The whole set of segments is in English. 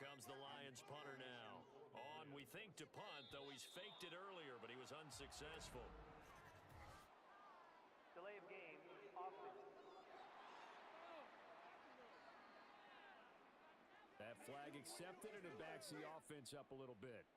comes the Lions punter now. On, we think, to punt, though he's faked it earlier, but he was unsuccessful. Delay of game, offense. That flag accepted, and it backs the offense up a little bit.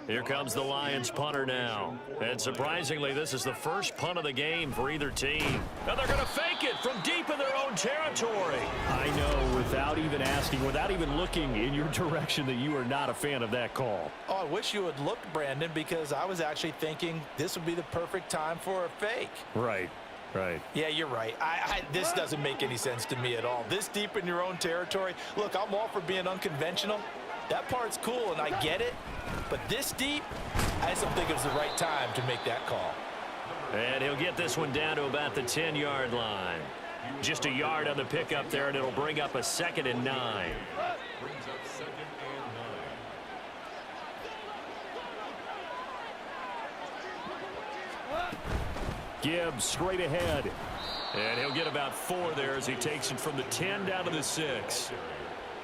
Here comes the Lions punter now. And surprisingly, this is the first punt of the game for either team. And they're going to fake it from deep in their own territory. I know, without even asking, without even looking in your direction, that you are not a fan of that call. Oh, I wish you had looked, Brandon, because I was actually thinking this would be the perfect time for a fake. Right. Right. Yeah, you're right. This doesn't make any sense to me at all. This deep in your own territory. Look, I'm all for being unconventional. That part's cool, and I get it. But this deep, I just don't think it was the right time to make that call. And he'll get this one down to about the 10-yard line. Just a yard on the pickup there, and it'll bring up a 2nd and 9. Brings up 2nd and 9. Gibbs straight ahead. And he'll get about 4 there as he takes it from the 10 down to the 6.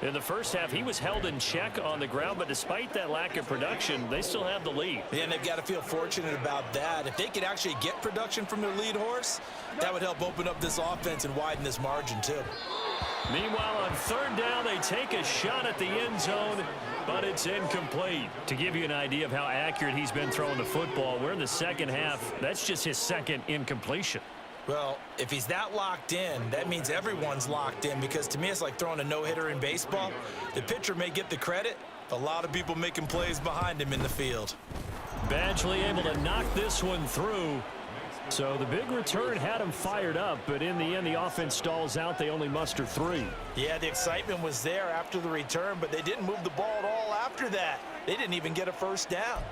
In the first half, he was held in check on the ground, but despite that lack of production, they still have the lead. And they've got to feel fortunate about that. If they could actually get production from their lead horse, that would help open up this offense and widen this margin too. Meanwhile, on 3rd down, they take a shot at the end zone, but it's incomplete. To give you an idea of how accurate he's been throwing the football, we're in the second half. That's just his 2nd incompletion. Well, if he's that locked in, that means everyone's locked in, because to me it's like throwing a no-hitter in baseball. The pitcher may get the credit, a lot of people making plays behind him in the field. Badgley able to knock this one through. So the big return had him fired up, but in the end the offense stalls out. They only muster 3. Yeah, the excitement was there after the return, but they didn't move the ball at all after that. They didn't even get a first down.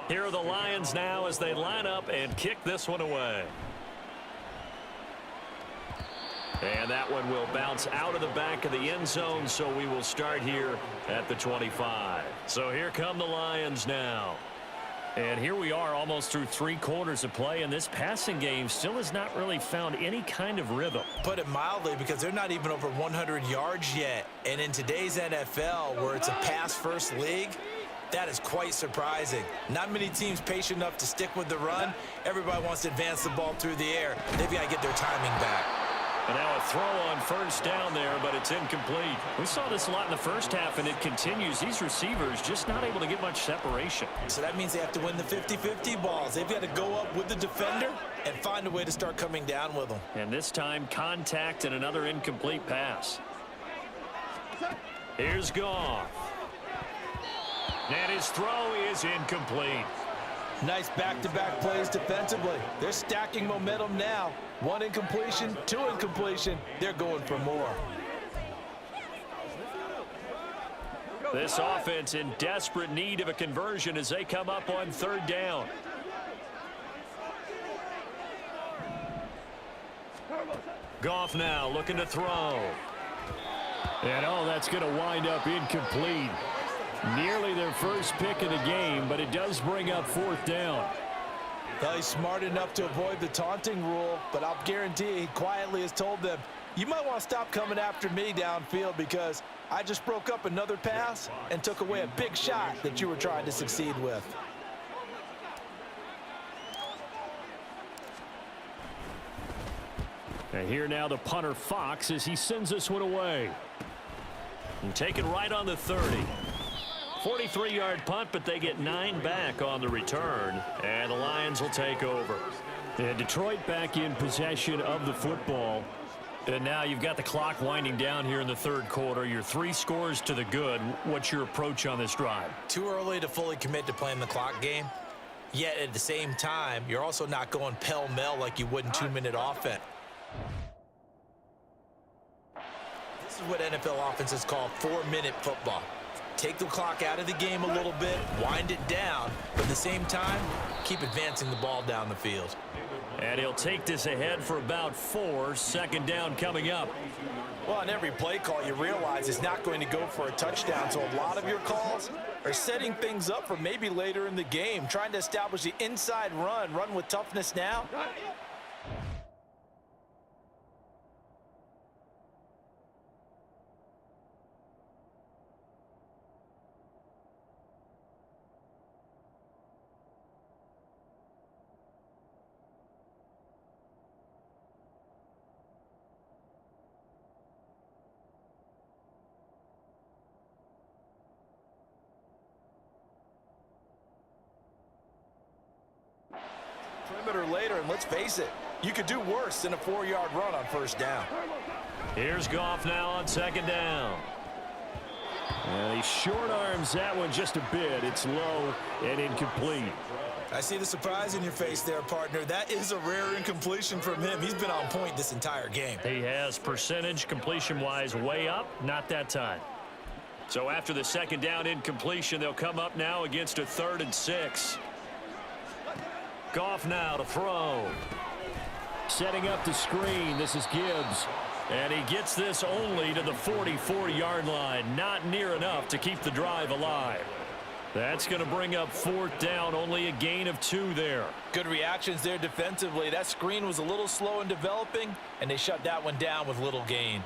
Here are the Lions now as they line up and kick this one away. And that one will bounce out of the back of the end zone, so we will start here at the 25. So here come the Lions now. And here we are almost through 3 quarters of play, and this passing game still has not really found any kind of rhythm. Put it mildly, because they're not even over 100 yards yet. And in today's NFL, where it's a pass-first league, that is quite surprising. Not many teams patient enough to stick with the run. Everybody wants to advance the ball through the air. They've got to get their timing back. And now a throw on 1st down there, but it's incomplete. We saw this a lot in the first half, and it continues. These receivers just not able to get much separation. So that means they have to win the 50-50 balls. They've got to go up with the defender and find a way to start coming down with them. And this time, contact and another incomplete pass. Here's Goff. And his throw is incomplete. Nice back-to-back plays defensively. They're stacking momentum now. 1 incompletion, 2 incompletion. They're going for more. This offense in desperate need of a conversion as they come up on 3rd down. Goff now looking to throw. And that's going to wind up incomplete. Nearly their first pick of the game, but it does bring up 4th down. Well, he's smart enough to avoid the taunting rule, but I'll guarantee he quietly has told them, you might want to stop coming after me downfield, because I just broke up another pass and took away a big shot that you were trying to succeed with. And here now the punter Fox as he sends this one away. And take it right on the 30. 43-yard punt, but they get 9 back on the return, and the Lions will take over. And Detroit back in possession of the football. And now you've got the clock winding down here in the 3rd quarter. You're 3 scores to the good. What's your approach on this drive? Too early to fully commit to playing the clock game. Yet at the same time, you're also not going pell-mell like you would in 2-minute offense. This is what NFL offenses call 4-minute football. Take the clock out of the game a little bit, wind it down, but at the same time, keep advancing the ball down the field. And he'll take this ahead for about 4. Second down coming up. Well, on every play call, you realize it's not going to go for a touchdown, so a lot of your calls are setting things up for maybe later in the game, trying to establish the inside run with toughness now. Perimeter later, and let's face it, you could do worse than a 4-yard run on first down. Here's Goff now on second down. And he short arms that one just a bit. It's low and incomplete. I see the surprise in your face there, partner. That is a rare incompletion from him. He's been on point this entire game. He has percentage completion-wise way up, not that time. So after the second down incompletion, they'll come up now against a 3rd and 6. Goff now to throw. Setting up the screen. This is Gibbs. And he gets this only to the 44-yard line. Not near enough to keep the drive alive. That's going to bring up 4th down. Only a gain of 2 there. Good reactions there defensively. That screen was a little slow in developing, and they shut that one down with little gain.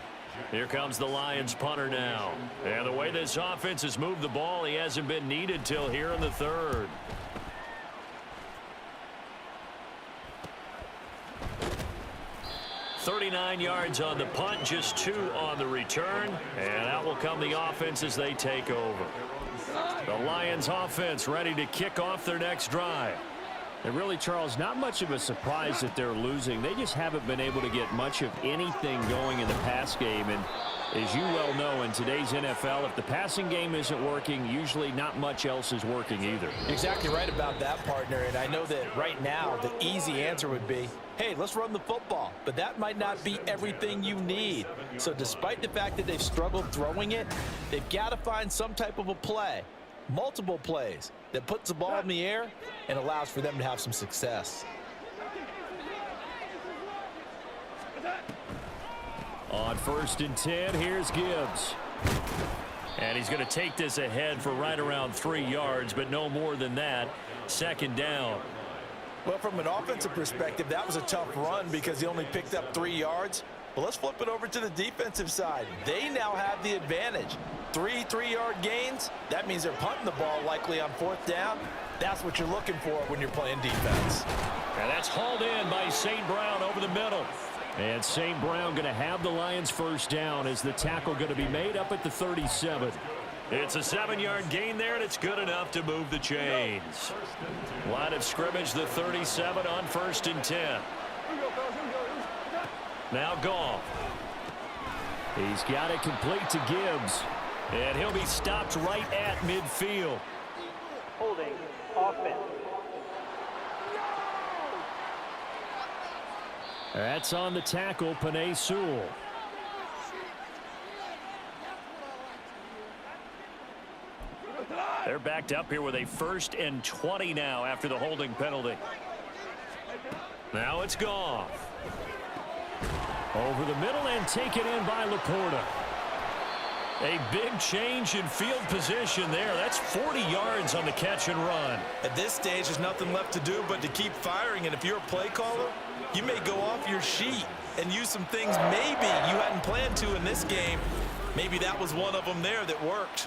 Here comes the Lions punter now. And the way this offense has moved the ball, he hasn't been needed till here in the 3rd. $39 yards on the punt, just 2 on the return. And out will come the offense as they take over. The Lions offense ready to kick off their next drive. And really, Charles, not much of a surprise that they're losing. They just haven't been able to get much of anything going in the pass game. And as you well know, in today's NFL, if the passing game isn't working, usually not much else is working either. Exactly right about that, partner. And I know that right now the easy answer would be, hey, let's run the football. But that might not be everything you need. So despite the fact that they've struggled throwing it, they've got to find some type of a play, multiple plays, that puts the ball in the air and allows for them to have some success. On 1st and 10, here's Gibbs. And he's going to take this ahead for right around 3 yards, but no more than that. Second down. Well, from an offensive perspective, that was a tough run because he only picked up 3 yards. But let's flip it over to the defensive side. They now have the advantage. 3 3-yard gains. That means they're punting the ball likely on 4th down. That's what you're looking for when you're playing defense. And that's hauled in by St. Brown over the middle. And St. Brown going to have the Lions first down as the tackle going to be made up at the 37. It's a 7-yard gain there, and it's good enough to move the chains. Line of scrimmage, the 37 on 1st and 10. Now Goff. He's got it complete to Gibbs. And he'll be stopped right at midfield. Holding offense. That's on the tackle, Penei Sewell. They're backed up here with a 1st and 20 now after the holding penalty. Now it's Goff. Over the middle and taken in by Laporta. A big change in field position there. That's 40 yards on the catch and run. At this stage, there's nothing left to do but to keep firing. And if you're a play caller, you may go off your sheet and use some things maybe you hadn't planned to in this game. Maybe that was one of them there that worked.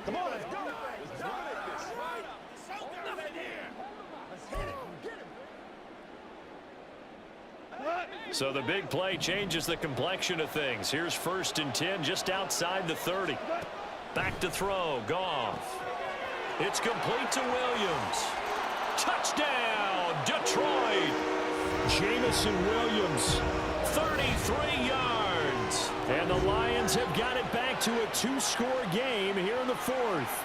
Come on, let's go. So the big play changes the complexion of things. Here's 1st and 10 just outside the 30. Back to throw. Goff. It's complete to Williams. Touchdown, Detroit. Jameson Williams. 33 yards. And the Lions have got it back to a 2-score game here in the 4th.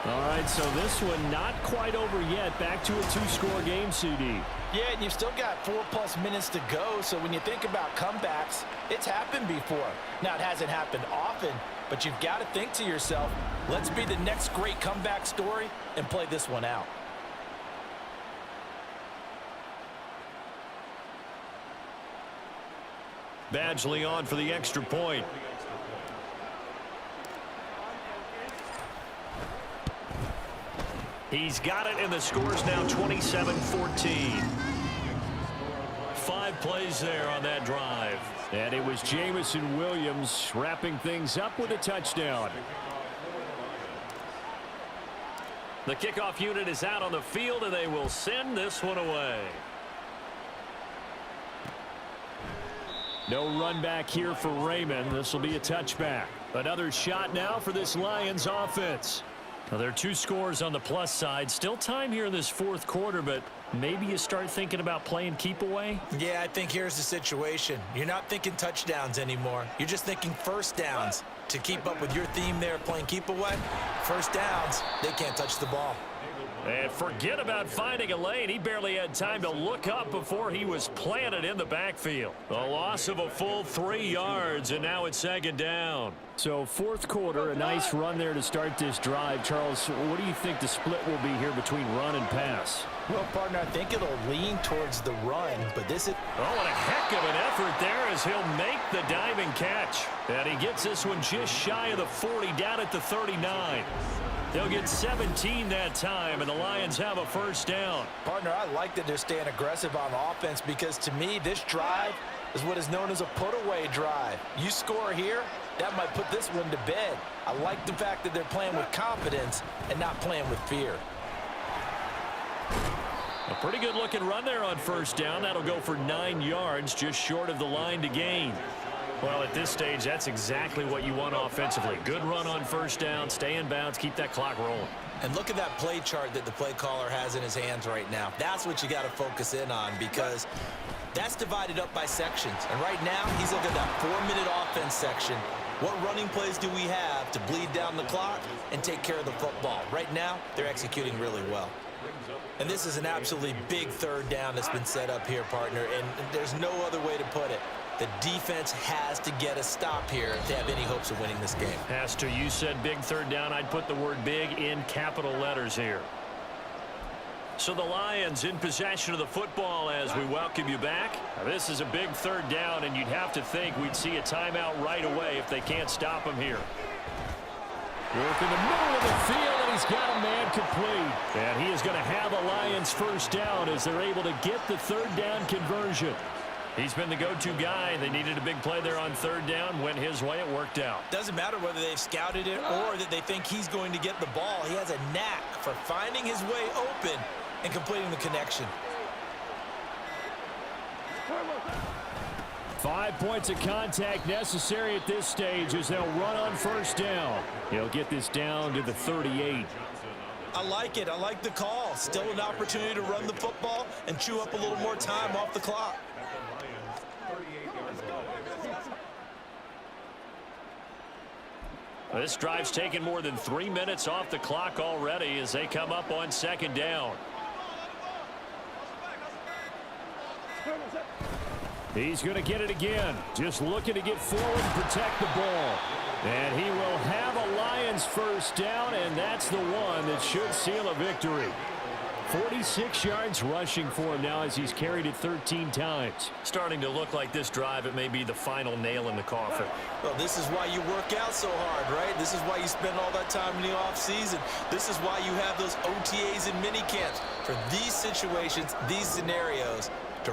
All right, so this one not quite over yet. Back to a two-score game, CD. Yeah, and you've still got 4+ minutes to go, so when you think about comebacks, it's happened before. Now, it hasn't happened often, but you've got to think to yourself, let's be the next great comeback story and play this one out. Badgley on for the extra point. He's got it, and the score's now 27-14. 5 plays there on that drive. And it was Jameson Williams wrapping things up with a touchdown. The kickoff unit is out on the field, and they will send this one away. No run back here for Raymond. This will be a touchback. Another shot now for this Lions offense. Now, there are 2 scores on the plus side. Still time here in this fourth quarter, but maybe you start thinking about playing keep away? Yeah, I think here's the situation. You're not thinking touchdowns anymore. You're just thinking first downs. To keep up with your theme there, playing keep away, first downs, they can't touch the ball. And forget about finding a lane. He barely had time to look up before he was planted in the backfield. A loss of a full 3 yards, and now it's second down. So fourth quarter, a nice run there to start this drive. Charles, what do you think the split will be here between run and pass? Well, partner, I think it'll lean towards the run, but this is... Oh, and a heck of an effort there as he'll make the diving catch. And he gets this one just shy of the 40, down at the 39. They'll get 17 that time, and the Lions have a first down. Partner, I like that they're staying aggressive on offense because, to me, this drive is what is known as a put-away drive. You score here, that might put this one to bed. I like the fact that they're playing with confidence and not playing with fear. A pretty good-looking run there on first down. That'll go for 9 yards, just short of the line to gain. Well, at this stage, that's exactly what you want offensively. Good run on first down, stay in bounds, keep that clock rolling. And look at that play chart that the play caller has in his hands right now. That's what you got to focus in on because that's divided up by sections. And right now, he's looking at that 4-minute offense section. What running plays do we have to bleed down the clock and take care of the football? Right now, they're executing really well. And this is an absolutely big third down that's been set up here, partner, and there's no other way to put it. The defense has to get a stop here to have any hopes of winning this game. Has to. You said big third down. I'd put the word big in capital letters here. So the Lions in possession of the football as we welcome you back. Now, this is a big third down, and you'd have to think we'd see a timeout right away if they can't stop him here. Work in the middle of the field, and he's got a man complete. And he is going to have a Lions first down as they're able to get the third down conversion. He's been the go-to guy. They needed a big play there on third down. Went his way. It worked out. Doesn't matter whether they've scouted it or that they think he's going to get the ball. He has a knack for finding his way open and completing the connection. 5 points of contact necessary at this stage as they'll run on first down. He'll get this down to the 38. I like it. I like the call. Still an opportunity to run the football and chew up a little more time off the clock. This drive's taken more than 3 minutes off the clock already as they come up on second down. He's going to get it again. Just looking to get forward and protect the ball. And he will have a Lions first down, and that's the one that should seal a victory. 46 yards rushing for him now as he's carried it 13 times. Starting to look like this drive, it may be the final nail in the coffin. Well, this is why you work out so hard, right? This is why you spend all that time in the offseason. This is why you have those OTAs and mini camps. For these situations, these scenarios, to